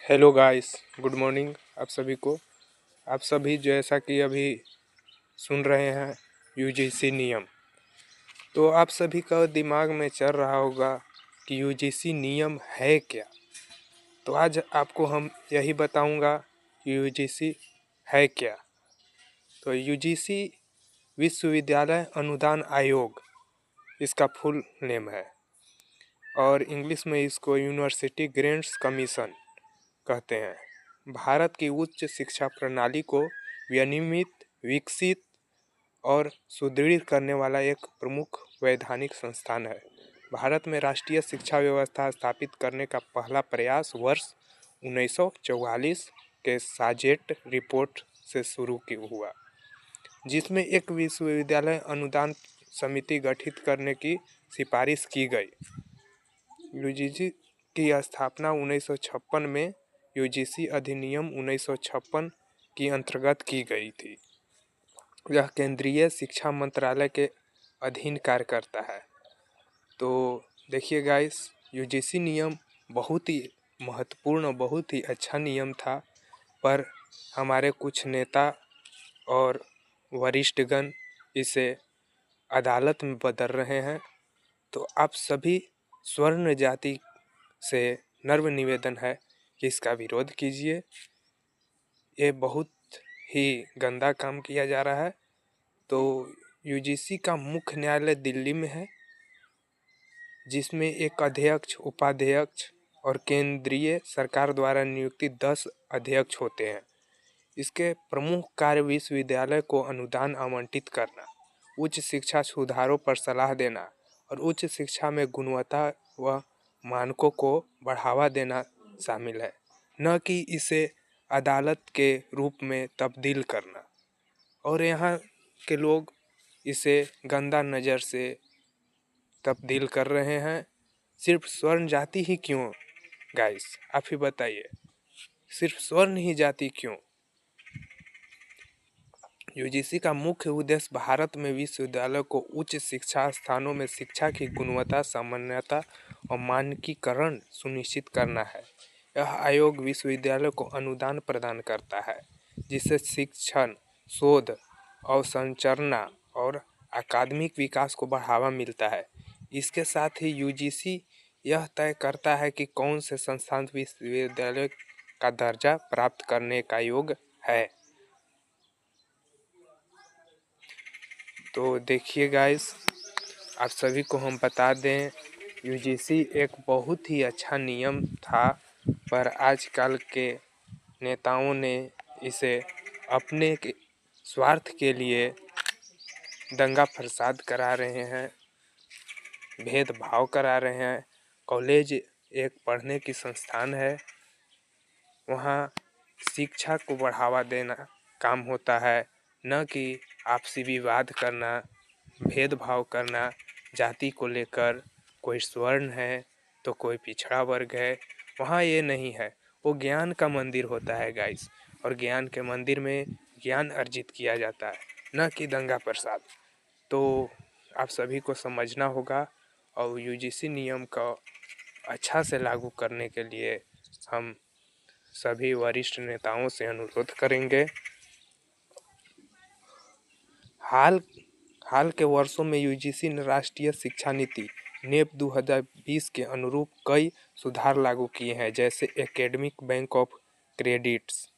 Hello guys, good morning आप सभी को। आप सभी जैसा कि अभी सुन रहे हैं यूजीसी नियम, तो आप सभी का दिमाग में चल रहा होगा कि यूजीसी नियम है क्या। तो आज आपको हम यही बताऊंगा कि यूजीसी है क्या। तो यूजीसी विश्वविद्यालय अनुदान आयोग इसका फुल नेम है और इंग्लिश में इसको यूनिवर्सिटी ग्रांट्स कमीशन कहते हैं। भारत की उच्च शिक्षा प्रणाली को विनियमित, विकसित और सुदृढ़ करने वाला एक प्रमुख वैधानिक संस्थान है। भारत में राष्ट्रीय शिक्षा व्यवस्था स्थापित करने का पहला प्रयास वर्ष 1944 के साजेट रिपोर्ट से शुरू हुआ, जिसमें एक विश्वविद्यालय अनुदान समिति गठित करने की सिफारिश की गई। यूजीसी की स्थापना 1956 में यूजीसी अधिनियम 1956 के अंतर्गत की गई थी। यह केंद्रीय शिक्षा मंत्रालय के अधीन कार्य करता है। तो देखिए गाइस, यूजीसी नियम बहुत ही महत्वपूर्ण, बहुत ही अच्छा नियम था, पर हमारे कुछ नेता और वरिष्ठगण इसे अदालत में बदल रहे हैं। तो आप सभी स्वर्ण जाति से नम्र निवेदन है कि इसका विरोध कीजिए। ये बहुत ही गंदा काम किया जा रहा है। तो यूजीसी का मुख्य न्यायालय दिल्ली में है, जिसमें एक अध्यक्ष, उपाध्यक्ष और केंद्रीय सरकार द्वारा नियुक्ति 10 अध्यक्ष होते हैं। इसके प्रमुख कार्य विश्वविद्यालय को अनुदान आवंटित करना, उच्च शिक्षा सुधारों पर सलाह देना और उच्च शिक्षा में गुणवत्ता व मानकों को बढ़ावा देना शामिल है, न कि इसे अदालत के रूप में तब्दील करना। और यहाँ के लोग इसे गंदा नज़र से तब्दील कर रहे हैं। सिर्फ स्वर्ण जाति ही क्यों गाइस, आप ही बताइए, सिर्फ स्वर्ण ही जाति क्यों? यूजीसी का मुख्य उद्देश्य भारत में विश्वविद्यालय को उच्च शिक्षा स्थानों में शिक्षा की गुणवत्ता, सामान्यता और मानकीकरण सुनिश्चित करना है। यह आयोग विश्वविद्यालय को अनुदान प्रदान करता है, जिससे शिक्षण, शोध, अवसंरचना और अकादमिक विकास को बढ़ावा मिलता है। इसके साथ ही यूजीसी यह तय करता है कि कौन से संस्थान विश्वविद्यालय का दर्जा प्राप्त करने का योग्य है। तो देखिए गाइस, आप सभी को हम बता दें, यूजीसी एक बहुत ही अच्छा नियम था, पर आजकल के नेताओं ने इसे अपने के स्वार्थ के लिए दंगा फसाद करा रहे हैं, भेदभाव करा रहे हैं। कॉलेज एक पढ़ने की संस्थान है, वहाँ शिक्षा को बढ़ावा देना काम होता है, न कि आपसी विवाद करना, भेदभाव करना। जाति को लेकर कोई स्वर्ण है तो कोई पिछड़ा वर्ग है, वहाँ ये नहीं है। वो ज्ञान का मंदिर होता है गाइस, और ज्ञान के मंदिर में ज्ञान अर्जित किया जाता है, न कि दंगा प्रसाद। तो आप सभी को समझना होगा और यूजीसी नियम का अच्छा से लागू करने के लिए हम सभी वरिष्ठ नेताओं से अनुरोध करेंगे। हाल के वर्षों में यूजीसी ने राष्ट्रीय शिक्षा नीति नेप 2020 के अनुरूप कई सुधार लागू किए हैं, जैसे academic bank of credits,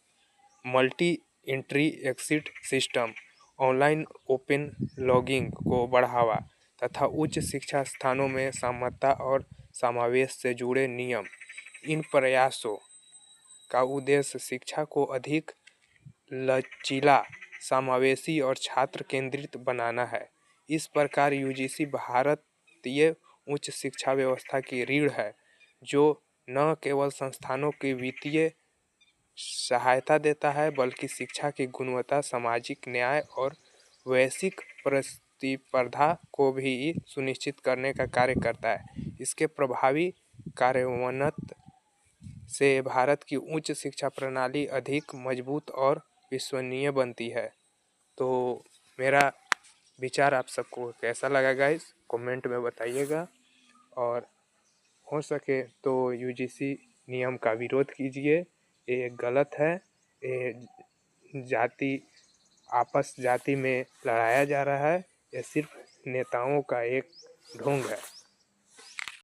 multi entry exit system, online open logging को बढ़ावा तथा उच्च शिक्षा स्थानों में समानता और समावेश से जुड़े नियम। इन प्रयासों का उद्देश्य शिक्षा को अधिक लचीला, समावेशी और छात्र केंद्रित बनाना है। इस प्रकार यूजीसी भारतीय उच्च शिक्षा व्यवस्था की रीढ़ है, जो न केवल संस्थानों की वित्तीय सहायता देता है, बल्कि शिक्षा की गुणवत्ता, सामाजिक न्याय और वैश्विक प्रतिस्पर्धा को भी सुनिश्चित करने का कार्य करता है। इसके प्रभावी कार्यान्वयन से भारत की उच्च शिक्षा प्रणाली अधिक मजबूत और विश्वसनीय बनती है। तो मेरा विचार आप सबको कैसा लगा गाइस, कमेंट में बताइएगा, और हो सके तो यूजीसी नियम का विरोध कीजिए। ये गलत है। ये जाति आपस जाति में लड़ाया जा रहा है। ये सिर्फ नेताओं का एक ढोंग है।